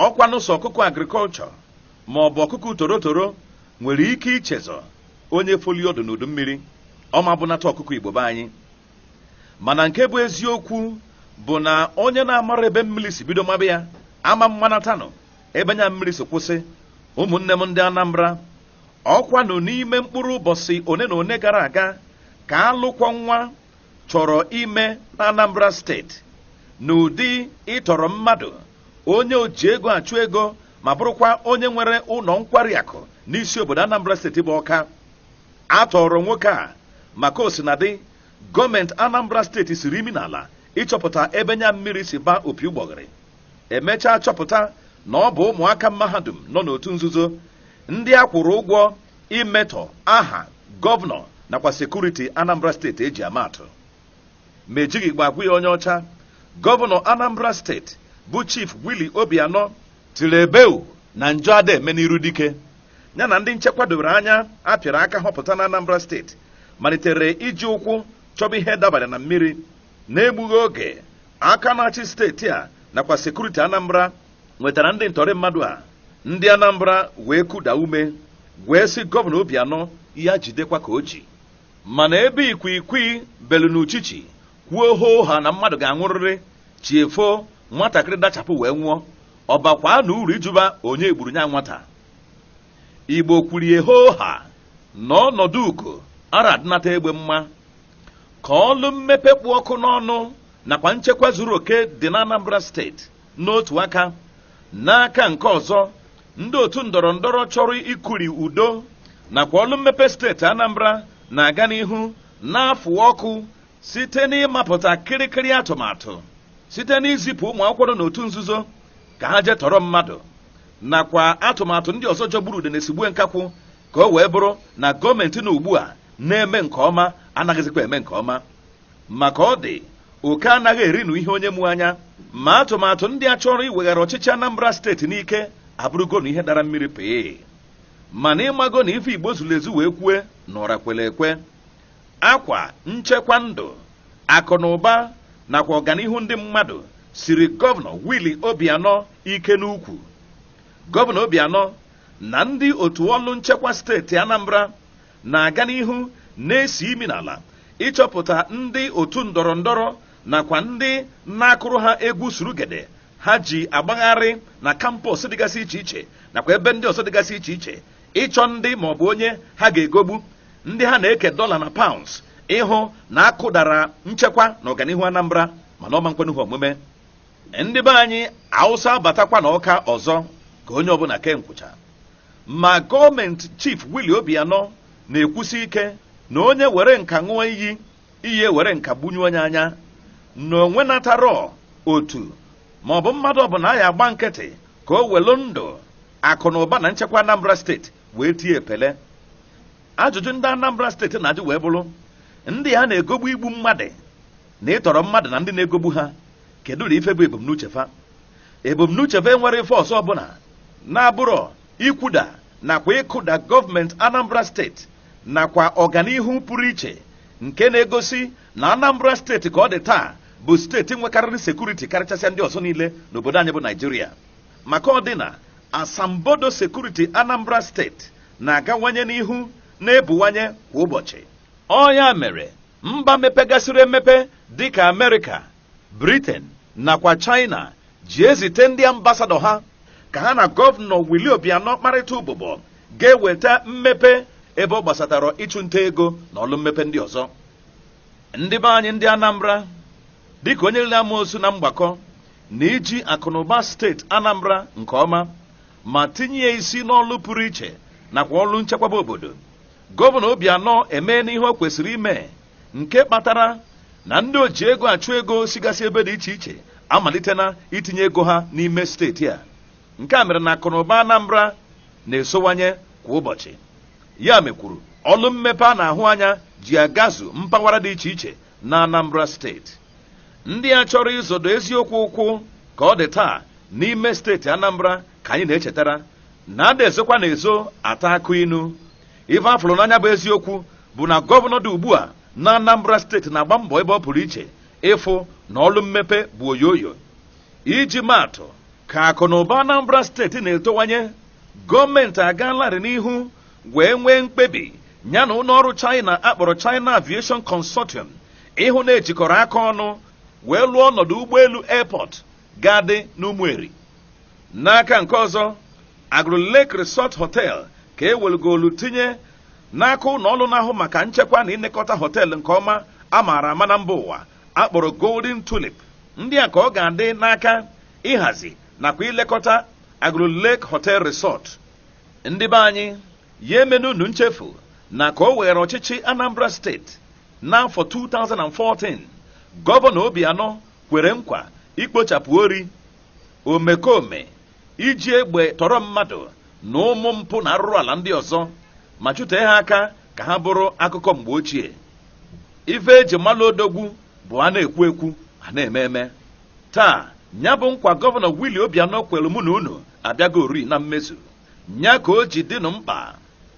ọkwa n'ụsọ ọkụkọ agrikọlchọ ma ọ bụ ọkụkọ torotoro nwere ike ichezọ onye folio dị n'udu mmiri ọma bụnata ọkụkọ Igbo be anyị. Mana nke bụ eziokwu bụ na onye na-amara ebe mmiri si bido maba ya ama mmanatanụ ebe nya mmiri si kwụsị. Ụmụnne m ndị Anambra, ọkwa nọ n'ime mkpụrụ ụbọchị one na one gara aga ka alụkwọ nwa chọrọ ime na Anambra steeti n'ụdị ịtọrọ mmadụ onye oji ego achụ ego ma bụrụkwa onye nwere ụlọ nkwari akụ n'isi obodo Anambra steeti bụ Ọka. Atọrọ nwoke a maka osinadị gọọmenti Anambra steeti siri imi n'ala ịchọpụta ebe nya mmiri si ba opi ụgbọgịrị. Emechaa chọpụta na ọ bụ ụmụaka mahadum nọ n'otu nzuzo ndị a kwụrụ ụgwọ imetọ aha gọvanọ nakwa sekuriti Anambra steeti eji amatụ. Ma ejighị gbagwu ya onye ọcha, gọvanọ Anambra steeti bụ Chief Willie Obianọ tiri ebeu na njọ ada eme n'iru dike ya na ndị nchekwa dobere anya apịara aka họpụta na Anambra steeti malitere iji ụkwụ chọba ihe dabara na mmiri. Na-egbughị oge, aka na-achị steeti a nakwa sekuriti Anambra nwetara ndị ntọrị mmadụ a. Ndị Anambra wee kuda ume wee sị gọvanọ Obianọ ya jidekwa ka o ji. Mana ebe ikwiikwi belu n'uchichi kwuo hooha na mmadụ ga-anwụrịrị, chiefo nwatakịrị dachapụ wee nwụọ, ọbakwa na uru ijuba onye egburu nya nwata. Igbo kwurie hooha n'ọnọdụ ugo ara adịnata egbe mma ka ọlụ mmepe kpụ ọkụ n'ọnụ nakwa nchekwa zuru oke dị na Anambra steeti n'otu aka. N'aka nke ọzọ, ndị otu ndọrọ ndọrọ chọrọ ikuri udo nakwa ọlụ mmepe steeti Anambra na-aga n'ihu n'afụ ọkụ site n'ịmapụta kịrịkịrị atụmatụ site n'izipụ ụmụ akwụkwọ n'otu nzuzo ka ha jee tọrọ mmadụ nakwa atụmatụ ndị ọzọ jọgburu ude na-esigbue nkakwụ ka o wee bụrụ na gọọmenti na ugbu a na-eme nke ọma anaghịzikwa eme nke ọma. Maka ọ dị oke anaghị eri ihe onye mụ anya, ma atụmatụ ndị a chọrọ iweghara ọchịchị Anambra steeti n'ike abụrụgo na ihe dara mmiri pee. Mana ịmago na ife Igbo zuru ezu wee kwue na ụra kwele ekwe. Akwa nchekwa ndụ, akụ na ụba nakwa ọganihu ndị mmadụ siri gọvanọ Willie Obianọ ike n'ukwu. Gọvanọ Obianọ na ndị otu ọlụ nchekwa steeti Anambra na-aga n'ihu na-esi imi n'ala ịchọpụta ndị otu ndọrọ ndọrọ nakwa ndị na-akụrụ ha egwu surugede ha ji agbagharị na kampọs dịgasị iche iche nakwa ebe ndị ọzọ dịgasị iche iche ịchọ ndị maọbụ onye ha ga-egogbu, ndị ha na-eke dọla na paụnds ịhụ na akụdara nchekwa na ọganihu Anambra mana ọma nkwenuhu omume. Ndị be anyị Hausa abatakwa na Ọka ọzọ ka onye ọbụla ke nkwụcha. Ma gọọmenti Chief Willie Obianọ na-ekwusi ike na onye were nka ṅụọ iyi were nka gbunye onye anya na onwe natara otu maọbụ mmadụ ọbụla ya agba nkịtị ka o welu ndụ akụ na ụba na nchekwa Anambra steeti wee tie epele. Ajụjụ ndị Anambra steeti na-ajụ wee bụrụ ndị ha na-egogbu igbu mmadụ na ịtọrọ mmadụ na ndị na-egogbu ha, kedu na ife bụ ebumnuche fa? Ebumnuche fa enwere ife ọzọ ọbụla na-abụrọ ikwuda nakwa ịkụda gọọmenti Anambra steeti nakwa ọganihu pụrụ iche nke na-egosi na Anambra steeti ka ọ dị taa bụ steeti nwekarịrị sekuriti karịchasịa ndị ọzọ niile n'obodo anyị bụ Naijiria. Maka ọ dị na asambodo sekuriti Anambra steeti na-agawanye n'ihu na-ebuwanye kwa ụbọchị. Ọ ya mere mba mepegasịrị emepe dịka Amerịka, Britain nakwa China ji ezite ndị ambasadọ ha ka ha na gọvanọ Willie Obianọ kparịta ụbụbọ ga-eweta mmepe ebe ọ gbasatara ịchụ nta ego na ọlụ mmepe ndị ọzọ. Ndị be anyị ndị Anambra dịka onye nile amoosu na mgbakọ na iji akụnụba steeti Anambra nke ọma ma tinye ya isi n'ọlụ pụrụ iche nakwa ọlụ nchekwaba obodo. Gọvanọ Obianọ emee n'ihe o kwesịrị ime nke kpatara na ndị oji ego achụ ego sigasị ebe dị iche iche amalitena itinye ego ha n'ime steeti a. Nke a mere na akụnụba Anambra na-esowanye kwa ụbọchị. Ya mekwuru ọlụ mmepe a na-ahụ anya ji agazu mpaghara dị iche iche na Anambra steeti. Ndị a chọrọ ịzọdo eziokwu ụkwụ ka ọ dị taa n'ime steeti Anambra ka anyị na-echetara na ada ezokwa na ezo ata akụ inu. Ife afụrụ n'anya bụ eziokwu bụ na gọvanọ dị ugbu a na Anambra steeti na-agba mbọ ebe ọ pụrụ iche ịfụ na ọlụ mmepe bụ oyoyo. Iji maatụ, ka akụ na ụba Anambra steeti na-etowanye, gọọmenti agaalarị n'ihu wee nwee mkpebi ya na ụlọọrụ China akpọrọ China Aviation Consortium ịhụ na ejikọrọ aka ọnụ wee lụọ ọnọdụ ụgbọelu airport ga-adị n'Ụmụeri. N'aka nke ọzọ, Agro Lake Resort Hotel ka ewelugolu tinye n'aka ụlọ ọrụ na-ahụ maka nchekwa na ịnekọta họteelụ nke ọma a maara ama na mba ụwa akpọrọ Golden Tulip. Ndị a ka ọ ga-adị n'aka ịhazi nakwa ilekọta Agro Lake Hotel Resort. Ndị be anyị ya emenu unu nchefu na ka o were ọchịchị Anambra steeti n'afọ 2014, gọvanọ Obianọ kwere nkwa ikpochapụ ori, omekome, iji egbe tọrọ mmadụ na ụmụ mpụ na arụrụ ala ndị ọzọ ma chụtee ha aka ka ha bụrụ akụkọ mgbe ochie. Ife eji mmalụ odogwu bụ a na-ekwu ekwu a na-eme eme. Taa nya bụ nkwa gọvanọ Willie Obianọ kwere mụ na unu abịago ori na mmezu. Nya ka o ji dịnụ mkpa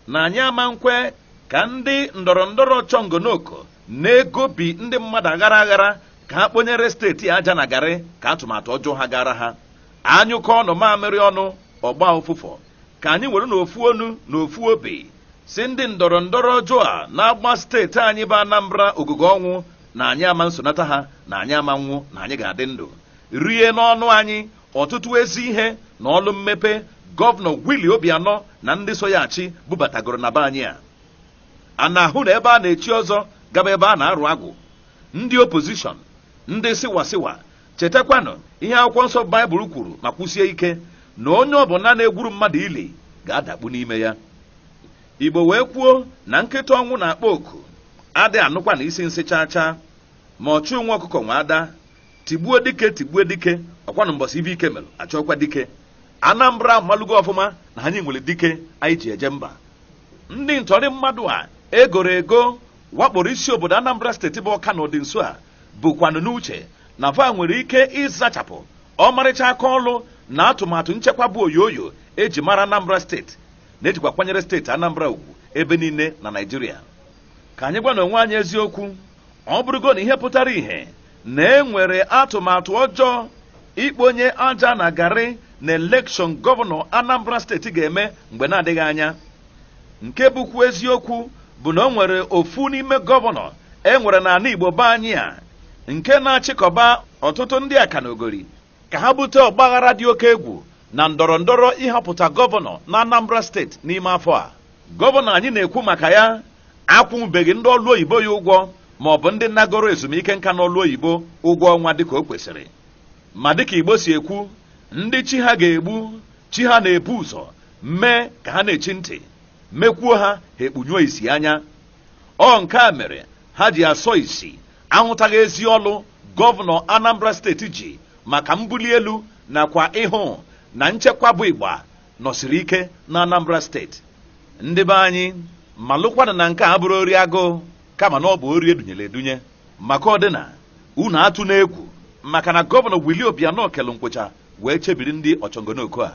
na anyị ama nkwe ka ndị ndọrọndọrọ chọngonoko na-egobi ndị mmadụ aghara aghara ka ha kponyere steeti aja na garị ka atụmatụ ọjọọ ha gara ha. Anyụkọ ọnụ mamịrị ọnụ ọgba ụfụfọ ka anyị were n'ofu onu na ofu obi si ndị ndọrọndọrọ ọjọọ a na-agba steeti anyị bụ Anambra ogugo ọnwụ na anyị ama nsonata ha, na anyị ama nwụ, na anyị ga-adị ndụ rie n'ọnụ anyị ọtụtụ ezi ihe na ọlụ mmepe gọvanọ Willie Obianọ na ndị so ya achị bubatagoro na be anyị a na-ahụ na ebe a na-echi ọzọ gaba ebe a na-arụ agwụ. Ndị opozishọn, ndị siwasiwa, chetakwanụ ihe akwụkwọ nsọ Baịbụl kwuru ma kwụsie ike na onye ọbụla na-egwuru mmadụ ili ga-adakpu n'ime ya. Igbo wee kwuo na nkịta ọnwụ na-akpọ oku adị anụkwa na isi nsị chaa ma ọchụ nwa ọkụkọ nwa ada tigbuo dike ọkwanụ mbọsị ibe ike mere achọkwa dike. Anambra malụgo ọfụma na anyị nwere dike anyị ji eje mba. Ndị ntọrị mmadụ a egoro ego wakporo isi obodo Anambra steeti bụ Ọka na dị nso a bụkwanụ n'uche na va nwere ike ịzachapụ ọmarịcha aka ọlụ na atụmatụ nchekwa bụ oyoyo eji mara Anambra steeti na ejikwa kwanyere steeti Anambra ugwu ebe niile na Naịjirịa. Ka anyị gwa na onwe anyị eziokwu, ọ bụrụgo na ihe pụtara ihe na enwere atụmatụ ọjọọ ikponye aja na garị na elekshọn gọvanọ Anambra steeti ga-eme mgbe na-adịghị anya. Nke bụkwa eziokwu bụ na o nwere ofu n'ime gọvanọ enwere n'ala Igbo be anyị a nke na-achịkọba ọtụtụ ndị aka na ogori ka ha bute ọgbaghara dị oke egwu na ndọrọndọrọ ịhọpụta gọvanọ na Anambra steeti n'ime afọ a. Gọvanọ anyị na-ekwu maka ya akwụbeghị ndị ọlụ oyibo ya ụgwọ ma ọ bụ ndị nnagoro ezumike nka n'ọlụ oyibo ụgwọ ọnwa dịka o kwesịrị. Ma dịka Igbo si ekwu, ndị chi ha ga-egbu chi ha na-ebu ụzọ mee ka ha na-echi ntị, mekwuo ha ekpunyụọ isi anya. Ọ nke a mere ha ji asọ isi ahụtaghị ezi ọlụ gọvanọ Anambra steeti ji maka mbuli elu nakwa ịhụ na nchekwa bụ ịgba nọsiri ike na Anambra steeti. Ndị be anyị malụkwana na nke a bụrụ ori agụụ kama na ọ bụ ori edunyere edunye. Maka ọdịna unu atụ n'egwu maka na gọvanọ Willie Obianọ kelu nkwụcha wee chebiri ndị ọchọngonoko a.